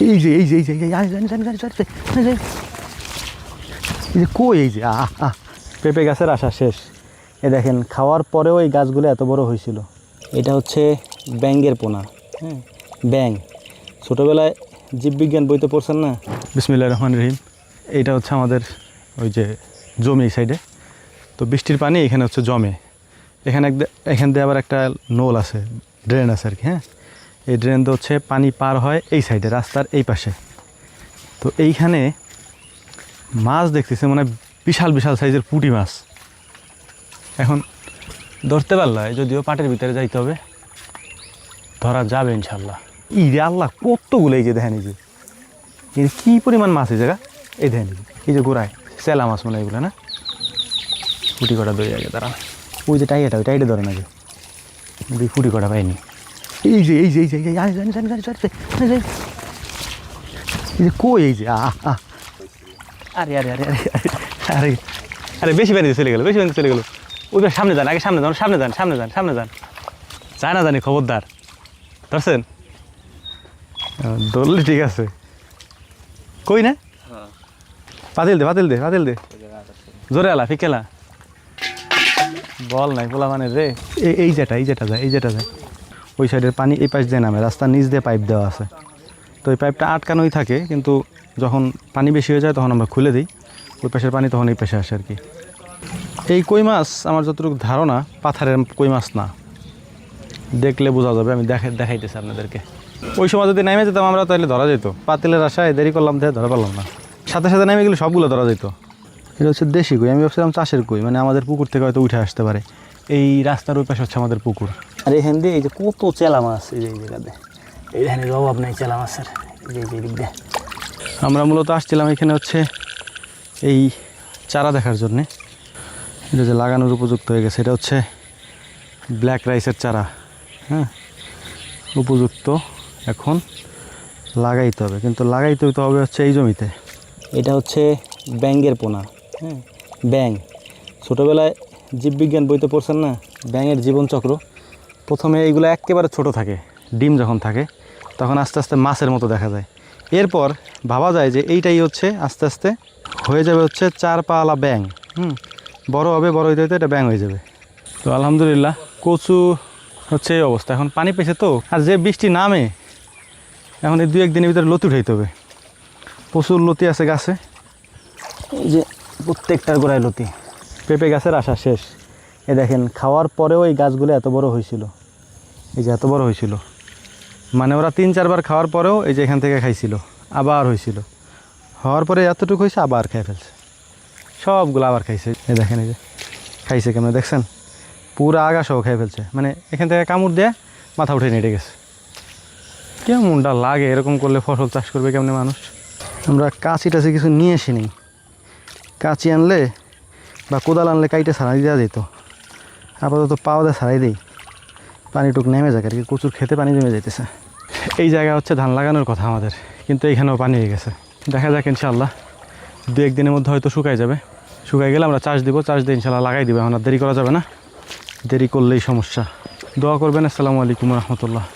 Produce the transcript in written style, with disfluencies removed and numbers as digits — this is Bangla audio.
এই যে কই এই যে পেঁপে গাছের আশা শেষ। এ দেখেন খাওয়ার পরেও এই গাছগুলো এত বড় হয়েছিল। এটা হচ্ছে ব্যাঙের পোনা। হ্যাঁ, ব্যাঙ ছোটোবেলায় জীববিজ্ঞান বইতে পড়ছেন না? বিসমিল্লাহির রহমানির রহিম। এইটা হচ্ছে আমাদের ওই যে জমি সাইডে, তো বৃষ্টির পানি এখানে হচ্ছে জমে। এখান দিয়ে আবার একটা নোল আছে, ড্রেন আছে আর কি। হ্যাঁ, এই ড্রেন তো হচ্ছে পানি পার হয় এই সাইডে, রাস্তার এই পাশে। তো এইখানে মাছ দেখতেছে, মানে বিশাল বিশাল সাইজের পুঁটি মাছ। এখন ধরতে পারলাই, যদিও পাটের ভিতরে যাইতে হবে, ধরা যাবে ইনশাল্লাহ। রে আল্লাহ, কতগুলো! এই যে দেখেন, এই যে কী পরিমাণ মাছ এই জায়গা। এই দেখেন, এই যে গোড়ায় চেলা মাছ মনে হয় এগুলো, না? ফুটি কটা ধরে আগে তারা, ওই যে টাইটা, ওই টাইটে ধরে না, যে ফুটি কটা পাইনি। এই যে কই এই যে আরে আরে আরে আরে আরে আরে বেশি পানিতে চলে গেল, বেশি পানিতে চলে গেল। ওইবার সামনে যান, আগে সামনে যান, সামনে যান, সামনে যান, সামনে যান। যায় না জানি, খবরদার। ধরছেন? ধরলে ঠিক আছে। কই না? পাতিল দে, পাতিল দে, পাতিল দে, জোরে আলা, ফিকেলা বল নাই পোলা মানে রে। এই যেটা যায়, এই যেটা যায় ওই সাইডের পানি এই পাশ দিয়ে নামে, রাস্তার নিচ দিয়ে পাইপ দেওয়া আছে। তো ওই পাইপটা আটকানোই থাকে, কিন্তু যখন পানি বেশি হয়ে যায় তখন আমরা খুলে দিই, ওই পাশের পানি তখন এই পাশে আসে আর কি। এই কই মাছ আমার যতটুকু ধারণা পাথারের কই মাছ না, দেখলে বোঝা যাবে। আমি দেখাইতেছি আপনাদেরকে। ওই সময় যদি নেমে যেতাম আমরা, তাহলে ধরা যেত। পাতিলের আশায় দেরি করলাম, দেখে ধরা পারলাম না। সাথে সাথে নেমে গেলে সবগুলো ধরা যেত। এটা হচ্ছে দেশি কই। আমি ভাবছিলাম চাষের কই, মানে আমাদের পুকুর থেকে হয়তো উঠে আসতে পারে। এই রাস্তার ওই পাশে হচ্ছে আমাদের পুকুর। আর এখান দিয়ে এই যে কত চেলা মাছ, এই যে এই জায়গাতে, এইখানে অভাব নেই চেলা মাছের। এই যে দিক দিয়ে আমরা মূলত আসছিলাম এখানে হচ্ছে এই চারা দেখার জন্যে। এটা যে লাগানোর উপযুক্ত হয়ে গেছে, এটা হচ্ছে ব্ল্যাক রাইসের চারা। হ্যাঁ, উপযুক্ত, এখন লাগাইতে হবে, কিন্তু লাগাইতে হবে হচ্ছে এই জমিতে। এটা হচ্ছে ব্যাঙের পোনা। হ্যাঁ, ব্যাঙ ছোটোবেলায় জীববিজ্ঞান বইতে পড়ছেন না? ব্যাঙের জীবনচক্র। প্রথমে এইগুলো একেবারে ছোট থাকে, ডিম যখন থাকে তখন আস্তে আস্তে মাছের মতো দেখা যায়। এরপর ভাবা যায় যে এইটাই হচ্ছে আস্তে আস্তে হয়ে যাবে হচ্ছে 4 পাওয়ালা ব্যাঙ। বড় হবে, বড় হইতে হইতে এটা ব্যাঙ হয়ে যাবে। তো আলহামদুলিল্লাহ কচু হচ্ছে এই অবস্থা। এখন পানি পেয়েছে তো, আর যে বৃষ্টি নামে, এখন এই 2-1 দিনের ভিতরে লতি উঠাইতে হবে। প্রচুর লতি আছে গাছে, এই যে প্রত্যেকটার গোড়ায় লতি। পেঁপে গাছের আশা শেষ। এ দেখেন খাওয়ার পরেও এই গাছগুলো এত বড় হয়েছিল, এই যে এত বড় হয়েছিল। মানে ওরা 3-4 বার খাওয়ার পরেও এই যে এখান থেকে খাইছিল, আবার হয়েছিল, হওয়ার পরে এতটুকু হয়েছে, আবার খেয়ে ফেলছে সবগুলো, আবার খাইছে। এই দেখেন, এই যে খাইছে কেমন দেখছেন, পুরো আগা সহ খেয়ে ফেলছে। মানে এখান থেকে কামড় দিয়ে মাথা উঠে নেটে গেছে। কেমনটা লাগে এরকম করলে? ফসল চাষ করবে কেমনে মানুষ? আমরা কাঁচি টাচি কিছু নিয়ে আসিনি। কাঁচি আনলে বা কোদাল আনলে কাইটে ছাড়াই দেওয়া যেত। আপাতত পাওয়া দিয়ে ছাড়াই দিই, পানিটুক নেমে যাক আর কি। প্রচুর খেতে পানি জমে যাইতেছে। এই জায়গা হচ্ছে ধান লাগানোর কথা আমাদের, কিন্তু এইখানেও পানি হয়ে গেছে। দেখা যাক ইনশাআল্লাহ 2-1 দিনের মধ্যে হয়তো শুকাই যাবে। শুকাই গেলে আমরা চাষ দিব, চাষ দিয়ে ইনশাআল্লাহ লাগাই দিব। এখন আর দেরি করা যাবে না, দেরি করলেই সমস্যা। দোয়া করবেন। আসসালামু আলাইকুম রহমতুল্লাহ।